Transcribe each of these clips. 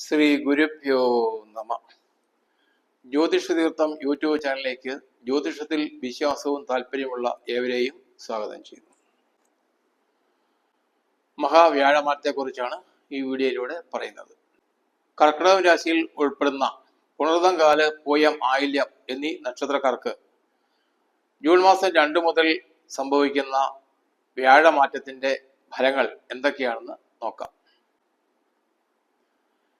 ശ്രീ ഗുരുഭ്യോ നമ. ജ്യോതിഷതീർത്ഥം യൂട്യൂബ് ചാനലിലേക്ക് ജ്യോതിഷത്തിൽ വിശ്വാസവും താല്പര്യമുള്ള ഏവരെയും സ്വാഗതം ചെയ്യുന്നു. മഹാവ്യാഴമാറ്റത്തെക്കുറിച്ചാണ് ഈ വീഡിയോയിലൂടെ പറയുന്നത്. കർക്കിടക രാശിയിൽ ഉൾപ്പെടുന്ന പുണർതം, കാല്, പൂയം, ആയില്യം എന്നീ നക്ഷത്രക്കാർക്ക് ജൂൺ മാസം 2 മുതൽ സംഭവിക്കുന്ന വ്യാഴമാറ്റത്തിന്റെ ഫലങ്ങൾ എന്തൊക്കെയാണെന്ന് നോക്കാം.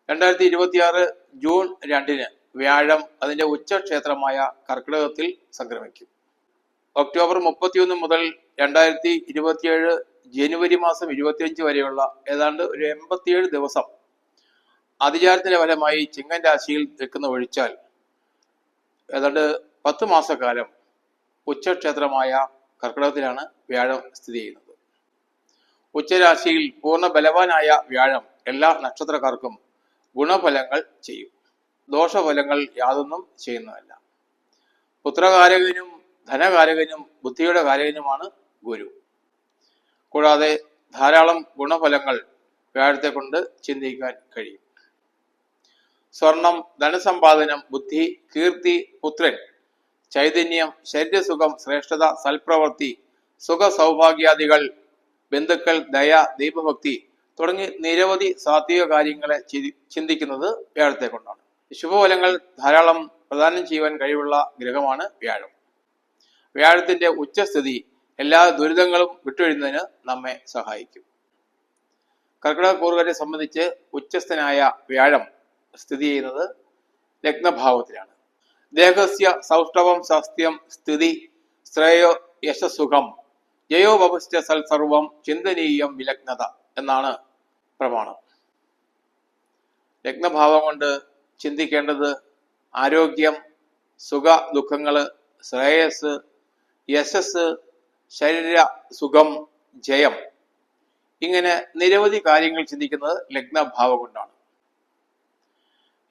2026 ജൂൺ 2 വ്യാഴം അതിന്റെ ഉച്ചക്ഷേത്രമായ കർക്കിടകത്തിൽ സംക്രമിക്കും. ഒക്ടോബർ 31 മുതൽ 2027 ജനുവരി മാസം 25 വരെയുള്ള ഏതാണ്ട് ഒരു 87 ദിവസം അതിചാരത്തിന്റെ ഫലമായി ചിങ്ങൻ രാശിയിൽ നിൽക്കുന്ന ഒഴിച്ചാൽ ഏതാണ്ട് 10 മാസക്കാലം ഉച്ചക്ഷേത്രമായ കർക്കിടകത്തിലാണ് വ്യാഴം സ്ഥിതി ചെയ്യുന്നത്. ഉച്ചരാശിയിൽ പൂർണ്ണ ബലവാനായ വ്യാഴം എല്ലാ നക്ഷത്രക്കാർക്കും ഗുണഫലങ്ങൾ ചെയ്യും. ദോഷഫലങ്ങൾ യാതൊന്നും ചെയ്യുന്നതല്ല. പുത്രകാരകനും ധനകാരകനും ബുദ്ധിയുടെ കാരകനുമാണ് ഗുരു. കൂടാതെ ധാരാളം ഗുണഫലങ്ങൾ വ്യാഴത്തെ കൊണ്ട് ചിന്തിക്കാൻ കഴിയും. സ്വർണം, ധനസമ്പാദനം, ബുദ്ധി, കീർത്തി, പുത്രൻ, ചൈതന്യം, ശരീരസുഖം, ശ്രേഷ്ഠത, സൽപ്രവൃത്തി, സുഖ സൗഭാഗ്യാദികൾ, ബന്ധുക്കൾ, ദയ, ദൈവഭക്തി തുടങ്ങി നിരവധി സാത്വിക കാര്യങ്ങളെ ചിന്തിക്കുന്നത് വ്യാഴത്തെ കൊണ്ടാണ്. ശുഭഫലങ്ങൾ ധാരാളം പ്രദാനം ചെയ്യുവാൻ കഴിവുള്ള ഗ്രഹമാണ് വ്യാഴം. വ്യാഴത്തിന്റെ ഉച്ചസ്ഥിതി എല്ലാ ദുരിതങ്ങളും വിട്ടൊഴിയുന്നതിന് നമ്മെ സഹായിക്കും. കർക്കിടക കൂറുകാരെ സംബന്ധിച്ച് ഉച്ചസ്ഥനായ വ്യാഴം സ്ഥിതി ചെയ്യുന്നത് ലഗ്നഭാവത്തിലാണ്. ദേഹസ്യ സൗഷ്ഠവം സസ്ത്യം സ്ഥിതി ശ്രേയോ യശസുഖം ജയോ വപുശ്ച സൽസർവം ചിന്തനീയം വിലഗ്നത എന്നാണ് പ്രമാണം. ലഗ്നഭാവം കൊണ്ട് ചിന്തിക്കേണ്ടത് ആരോഗ്യം, സുഖ ദുഃഖങ്ങള്, ശ്രേയസ്, യശസ്, ശരീര സുഖം, ജയം, ഇങ്ങനെ നിരവധി കാര്യങ്ങൾ ചിന്തിക്കുന്നത് ലഗ്നഭാവം കൊണ്ടാണ്.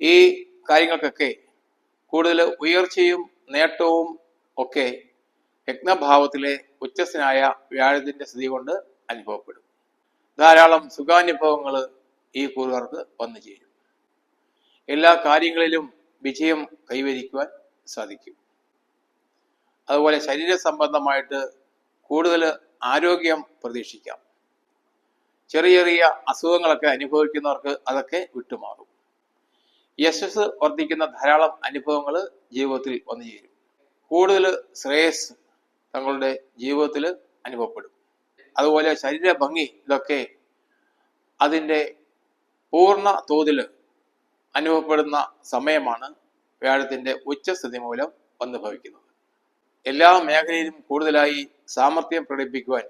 ഈ കാര്യങ്ങൾക്കൊക്കെ കൂടുതൽ ഉയർച്ചയും നേട്ടവും ഒക്കെ ലഗ്നഭാവത്തിലെ ഉച്ചസ്ഥനായ വ്യാഴത്തിന്റെ സ്ഥിതി കൊണ്ട് അനുഭവപ്പെടും. ധാരാളം സുഖാനുഭവങ്ങൾ ഈ കൂറുകാർക്ക് വന്നു ചേരും. എല്ലാ കാര്യങ്ങളിലും വിജയം കൈവരിക്കുവാൻ സാധിക്കും. അതുപോലെ ശരീര സംബന്ധമായിട്ട് കൂടുതൽ ആരോഗ്യം പ്രതീക്ഷിക്കാം. ചെറിയ ചെറിയ അസുഖങ്ങളൊക്കെ അനുഭവിക്കുന്നവർക്ക് അതൊക്കെ വിട്ടുമാറും. യശസ് വർദ്ധിക്കുന്ന ധാരാളം അനുഭവങ്ങൾ ജീവിതത്തിൽ വന്നു ചേരും. കൂടുതൽ ശ്രേയസ് തങ്ങളുടെ ജീവിതത്തിൽ അനുഭവപ്പെടും. അതുപോലെ ശരീര ഭംഗി, ഇതൊക്കെ അതിൻ്റെ പൂർണ്ണ തോതിൽ അനുഭവപ്പെടുന്ന സമയമാണ് വ്യാഴത്തിന്റെ ഉച്ചസ്ഥിതി മൂലം വന്നു ഭവിക്കുന്നത്. എല്ലാ മേഖലയിലും കൂടുതലായി സാമർഥ്യം പ്രകടിപ്പിക്കുവാൻ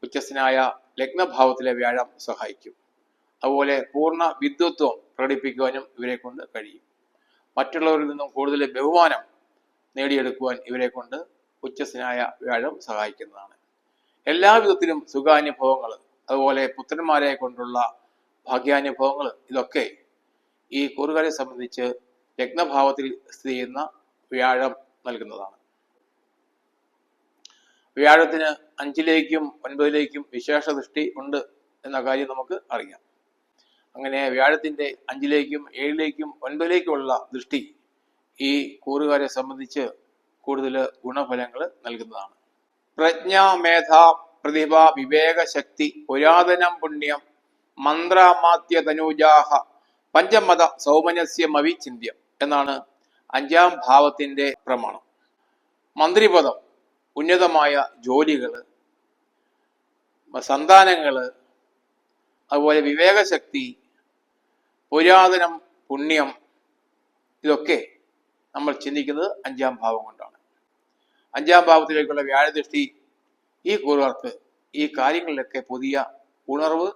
ഉച്ചസ്ഥനായ ലഗ്നഭാവത്തിലെ വ്യാഴം സഹായിക്കും. അതുപോലെ പൂർണ്ണ വിദ്വത്വം പ്രകടിപ്പിക്കുവാനും ഇവരെ കൊണ്ട് കഴിയും. മറ്റുള്ളവരിൽ നിന്നും കൂടുതൽ ബഹുമാനം നേടിയെടുക്കുവാൻ ഇവരെ കൊണ്ട് ഉച്ചസ്ഥനായ വ്യാഴം സഹായിക്കുന്നതാണ്. എല്ലാവിധത്തിലും സുഖാനുഭവങ്ങൾ, അതുപോലെ പുത്രന്മാരെ കൊണ്ടുള്ള ഭാഗ്യാനുഭവങ്ങൾ, ഇതൊക്കെ ഈ കൂറുകാരെ സംബന്ധിച്ച് ലഗ്നഭാവത്തിൽ സ്ഥിതി ചെയ്യുന്ന വ്യാഴം നൽകുന്നതാണ്. വ്യാഴത്തിന് 5ലേക്കും 9ലേക്കും വിശേഷ ദൃഷ്ടി ഉണ്ട് എന്ന കാര്യം നമുക്ക് അറിയാം. അങ്ങനെ വ്യാഴത്തിന്റെ 5ലേക്കും 7ലേക്കും 9ലേക്കുമുള്ള ദൃഷ്ടി ഈ കൂറുകാരെ സംബന്ധിച്ച് കൂടുതൽ ഗുണഫലങ്ങൾ നൽകുന്നതാണ്. പ്രജ്ഞ, മേധ, പ്രതിഭ, വിവേക, ശക്തി, പുരാതനം, പുണ്യം, മന്ത്രാമാത്യ തനൂജാഹ പഞ്ചമത സൗമനസ്യമവിചിന്യം എന്നാണ് 5ാം ഭാവത്തിന്റെ പ്രമാണം. മന്ത്രിപദം, ഉന്നതമായ ജോലികള്, സന്താനങ്ങള്, അതുപോലെ വിവേകശക്തി, പുരാതനം, പുണ്യം, ഇതൊക്കെ നമ്മൾ ചിന്തിക്കുന്നത് 5ാം ഭാവം കൊണ്ടാണ്. 5ാം ഭാവത്തിലേക്കുള്ള വ്യാഴദൃഷ്ടി ഈ കൂറുകാർക്ക് ഈ കാര്യങ്ങളിലൊക്കെ പുതിയ ഉണർവ്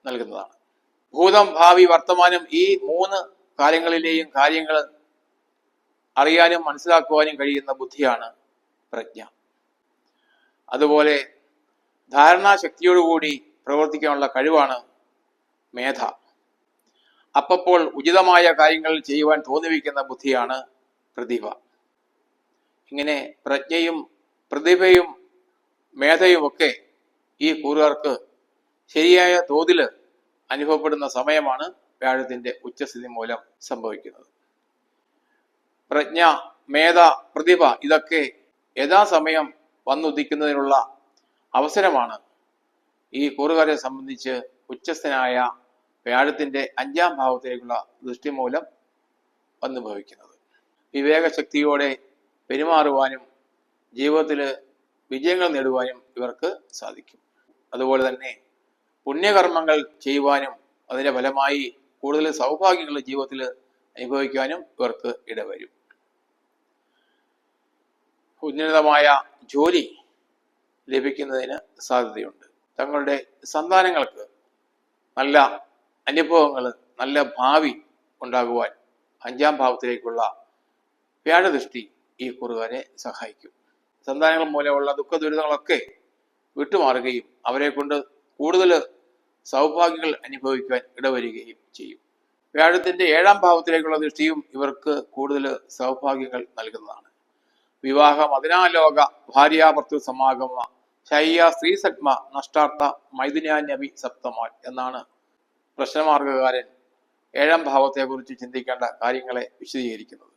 നൽകുന്നതാണ്. ഭൂതം, ഭാവി, വർത്തമാനം, ഈ 3 കാലങ്ങളിലെയും കാര്യങ്ങൾ അറിയാനും മനസ്സിലാക്കുവാനും കഴിയുന്ന ബുദ്ധിയാണ് പ്രജ്ഞ. അതുപോലെ ധാരണാശക്തിയോടുകൂടി പ്രവർത്തിക്കാനുള്ള കഴിവാണ് മേധ. അപ്പോൾ ഉചിതമായ കാര്യങ്ങൾ ചെയ്യുവാൻ തോന്നിവയ്ക്കുന്ന ബുദ്ധിയാണ് പ്രതിഭ. ഇങ്ങനെ പ്രജ്ഞയും പ്രതിഭയും മേധയും ഒക്കെ ഈ കൂറുകാർക്ക് ശരിയായ തോതിൽ അനുഭവപ്പെടുന്ന സമയമാണ് വ്യാഴത്തിന്റെ ഉച്ചസ്ഥിതി മൂലം സംഭവിക്കുന്നത്. പ്രജ്ഞ, മേധ, പ്രതിഭ ഇതൊക്കെ യഥാസമയം വന്നുദിക്കുന്നതിനുള്ള അവസരമാണ് ഈ കൂറുകാരെ സംബന്ധിച്ച് ഉച്ചസ്ഥനായ വ്യാഴത്തിന്റെ 5-ാം ഭാവത്തിലേക്കുള്ള ദൃഷ്ടി മൂലം വന്നു ഭവിക്കുന്നത്. വിവേകശക്തിയോടെ പെരുമാറുവാനും ജീവിതത്തിൽ വിജയങ്ങൾ നേടുവാനും ഇവർക്ക് സാധിക്കും. അതുപോലെ തന്നെ പുണ്യകർമ്മങ്ങൾ ചെയ്യുവാനും അതിന്റെ ഫലമായി കൂടുതൽ സൗഭാഗ്യങ്ങൾ ജീവിതത്തിൽ അനുഭവിക്കാനും ഇവർക്ക് ഇടവരും. ഉന്നതമായ ജോലി ലഭിക്കുന്നതിന് സാധ്യതയുണ്ട്. തങ്ങളുടെ സന്താനങ്ങൾക്ക് നല്ല അനുഭവങ്ങൾ, നല്ല ഭാവി ഉണ്ടാകുവാൻ 5-ാം ഭാവത്തിലേക്കുള്ള വ്യാഴദൃഷ്ടി ഈ കൂറുകാരെ സഹായിക്കും. സന്താനങ്ങൾ മൂലമുള്ള ദുഃഖ ദുരിതങ്ങളൊക്കെ വിട്ടുമാറുകയും അവരെ കൊണ്ട് കൂടുതൽ സൗഭാഗ്യങ്ങൾ അനുഭവിക്കുവാൻ ഇടവരികയും ചെയ്യും. വ്യാഴത്തിന്റെ 7-ാം ഭാവത്തിലേക്കുള്ള ദൃഷ്ടിയും ഇവർക്ക് കൂടുതൽ സൗഭാഗ്യങ്ങൾ നൽകുന്നതാണ്. വിവാഹം, അതിനാലോക, ഭാര്യാഭർത്തൃ സമാഗമ, ശയ്യ, സ്ത്രീസത്മ, നഷ്ടാർത്ഥ, മൈഥുനാന്യഭി സപ്തമാൻ എന്നാണ് പ്രശ്നമാർഗകാരൻ 7-ാം ഭാവത്തെക്കുറിച്ച് ചിന്തിക്കേണ്ട കാര്യങ്ങളെ വിശദീകരിക്കുന്നത്.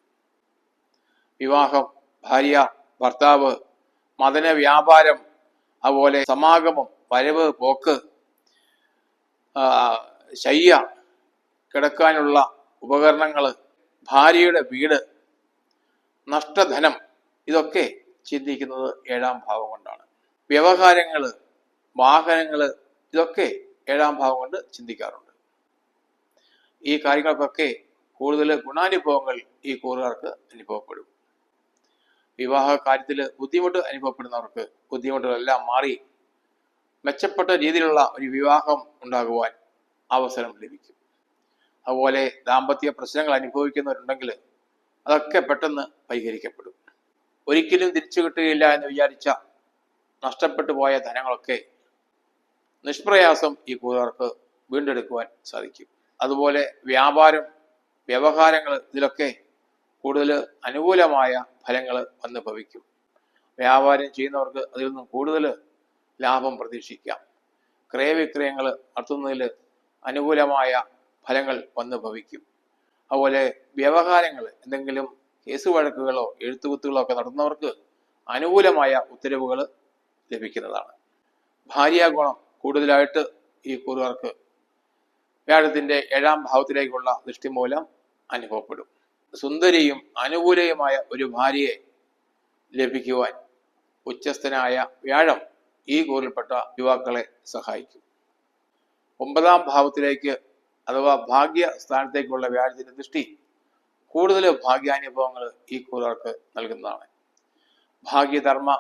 വിവാഹം, ഭാര്യ, ഭർത്താവ്, മദന വ്യാപാരം, അതുപോലെ സമാഗമം, വരവ്, പോക്ക്, ശയ്യ, കിടക്കാനുള്ള ഉപകരണങ്ങൾ, ഭാര്യയുടെ വീട്, നഷ്ടധനം ഇതൊക്കെ ചിന്തിക്കുന്നത് 7-ാം ഭാവം കൊണ്ടാണ്. വ്യവഹാരങ്ങൾ, വാഹനങ്ങൾ ഇതൊക്കെ 7-ാം ഭാവം കൊണ്ട് ചിന്തിക്കാറുണ്ട്. ഈ കാര്യങ്ങൾക്കൊക്കെ കൂടുതൽ ഗുണാനുഭവങ്ങൾ ഈ കൂറുകാർക്ക് അനുഭവപ്പെടും. വിവാഹ കാര്യത്തിൽ ബുദ്ധിമുട്ട് അനുഭവപ്പെടുന്നവർക്ക് ബുദ്ധിമുട്ടുകളെല്ലാം മാറി മെച്ചപ്പെട്ട രീതിയിലുള്ള ഒരു വിവാഹം ഉണ്ടാകുവാൻ അവസരം ലഭിക്കും. അതുപോലെ ദാമ്പത്യ പ്രശ്നങ്ങൾ അനുഭവിക്കുന്നവരുണ്ടെങ്കിൽ അതൊക്കെ പെട്ടെന്ന് പരിഹരിക്കപ്പെടും. ഒരിക്കലും തിരിച്ചു കിട്ടുകയില്ല എന്ന് വിചാരിച്ച നഷ്ടപ്പെട്ടു പോയ ധനങ്ങളൊക്കെ നിഷ്പ്രയാസം ഈ കൂറുകാർക്ക് വീണ്ടെടുക്കുവാൻ സാധിക്കും. അതുപോലെ വ്യാപാരം, വ്യവഹാരങ്ങൾ ഇതിലൊക്കെ കൂടുതൽ അനുകൂലമായ ഫലങ്ങൾ വന്ന് ഭവിക്കും. വ്യാപാരം ചെയ്യുന്നവർക്ക് അതിൽ നിന്നും കൂടുതൽ ലാഭം പ്രതീക്ഷിക്കാം. ക്രയവിക്രയങ്ങൾ നടത്തുന്നതിൽ അനുകൂലമായ ഫലങ്ങൾ വന്ന് ഭവിക്കും. അതുപോലെ വ്യവഹാരങ്ങൾ, എന്തെങ്കിലും കേസ് വഴക്കുകളോ എഴുത്തുകുത്തുകളോ ഒക്കെ നടത്തുന്നവർക്ക് അനുകൂലമായ ഉത്തരവുകൾ ലഭിക്കുന്നതാണ്. ഭാര്യാഗുണം കൂടുതലായിട്ട് ഈ കൂറുകാർക്ക് വ്യാഴത്തിന്റെ 7-ാം ഭാവത്തിലേക്കുള്ള ദൃഷ്ടി മൂലം അനുഭവപ്പെടും. സുന്ദരിയും അനുകൂലയുമായ ഒരു ഭാര്യയെ ലഭിക്കുവാൻ ഉച്ചസ്ഥനായ വ്യാഴം ഈ കൂറിൽപ്പെട്ട യുവാക്കളെ സഹായിക്കും. 9-ാം ഭാവത്തിലേക്ക് അഥവാ ഭാഗ്യ സ്ഥാനത്തേക്കുള്ള വ്യാഴത്തിന്റെ ദൃഷ്ടി കൂടുതൽ ഭാഗ്യാനുഭവങ്ങൾ ഈ കൂറുകാർക്ക് നൽകുന്നതാണ്. ഭാഗ്യധർമ്മ,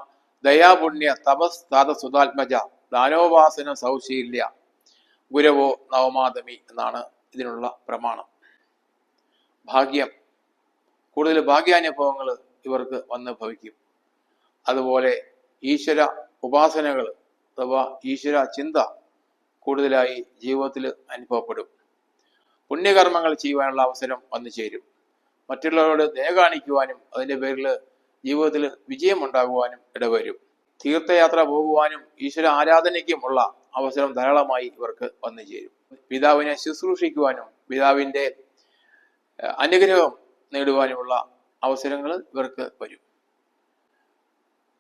ദയാപുണ്യ, തപസ്, താത സുതാത്മജ, ദാനോപാസന, സൗശീല്യ, ഗുരവോ നവമാതമി എന്നാണ് ഇതിനുള്ള പ്രമാണം. ഭാഗ്യം, കൂടുതൽ ഭാഗ്യാനുഭവങ്ങൾ ഇവർക്ക് വന്ന് ഭവിക്കും. അതുപോലെ ഈശ്വര ഉപാസനകൾ അഥവാ ഈശ്വര ചിന്ത കൂടുതലായി ജീവിതത്തിൽ അനുഭവപ്പെടും. പുണ്യകർമ്മങ്ങൾ ചെയ്യുവാനുള്ള അവസരം വന്നു ചേരും. മറ്റുള്ളവരോട് ദയ കാണിക്കുവാനും അതിൻ്റെ പേരിൽ ജീവിതത്തിൽ വിജയമുണ്ടാകുവാനും ഇടവരും. തീർത്ഥയാത്ര പോകുവാനും ഈശ്വര ആരാധനയ്ക്കുമുള്ള അവസരം ധാരാളമായി ഇവർക്ക് വന്നു ചേരും. പിതാവിനെ ശുശ്രൂഷിക്കുവാനും പിതാവിൻ്റെ അനുഗ്രഹം നേടുവാനുമുള്ള അവസരങ്ങൾ ഇവർക്ക് വരും.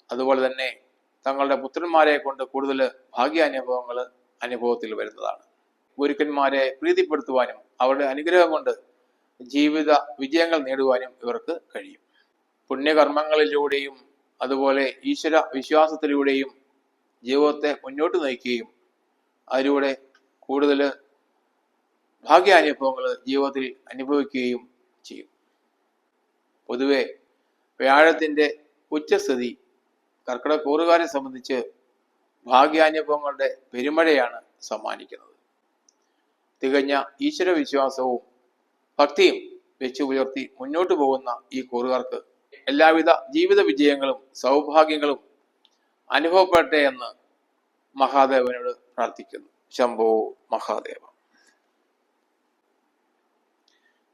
അതുപോലെ തന്നെ തങ്ങളുടെ പുത്രന്മാരെ കൊണ്ട് കൂടുതൽ ഭാഗ്യാനുഭവങ്ങൾ അനുഭവത്തിൽ വരുന്നതാണ്. ഗുരുക്കന്മാരെ പ്രീതിപ്പെടുത്തുവാനും അവരുടെ അനുഗ്രഹം കൊണ്ട് ജീവിത വിജയങ്ങൾ നേടുവാനും ഇവർക്ക് കഴിയും. പുണ്യകർമ്മങ്ങളിലൂടെയും അതുപോലെ ഈശ്വര വിശ്വാസത്തിലൂടെയും ജീവിതത്തെ മുന്നോട്ട് നയിക്കുകയും അതിലൂടെ കൂടുതൽ ഭാഗ്യാനുഭവങ്ങൾ ജീവിതത്തിൽ അനുഭവിക്കുകയും ചെയ്യും. പൊതുവെ വ്യാഴത്തിന്റെ ഉച്ചസ്ഥിതി കർക്കിടക കൂറുകാരെ സംബന്ധിച്ച് ഭാഗ്യാനുഭവങ്ങളുടെ പെരുമഴയാണ് സമ്മാനിക്കുന്നത്. തികഞ്ഞ ഈശ്വര വിശ്വാസവും ഭക്തിയും വെച്ചു പുലർത്തി മുന്നോട്ട് പോകുന്ന ഈ കൂറുകാർക്ക് എല്ലാവിധ ജീവിത വിജയങ്ങളും സൗഭാഗ്യങ്ങളും അനുഭവപ്പെടട്ടെ എന്ന് മഹാദേവനോട് പ്രാർത്ഥിക്കുന്നു. ശംഭോ മഹാദേവ.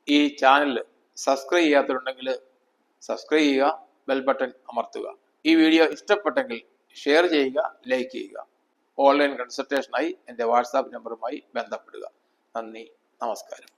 ഈ ചാനൽ സബ്സ്ക്രൈബ് ചെയ്യാത്തവരുണ്ടെങ്കിൽ സബ്സ്ക്രൈബ് ചെയ്യുക, ബെൽ ബട്ടൺ അമർത്തുക. ഈ വീഡിയോ ഇഷ്ടപ്പെട്ടെങ്കിൽ ഷെയർ ചെയ്യുക, ലൈക്ക് ചെയ്യുക. ഓൺലൈൻ കൺസൾട്ടേഷനായി എൻ്റെ വാട്സാപ്പ് നമ്പറുമായി ബന്ധപ്പെടുക. നന്ദി, നമസ്കാരം.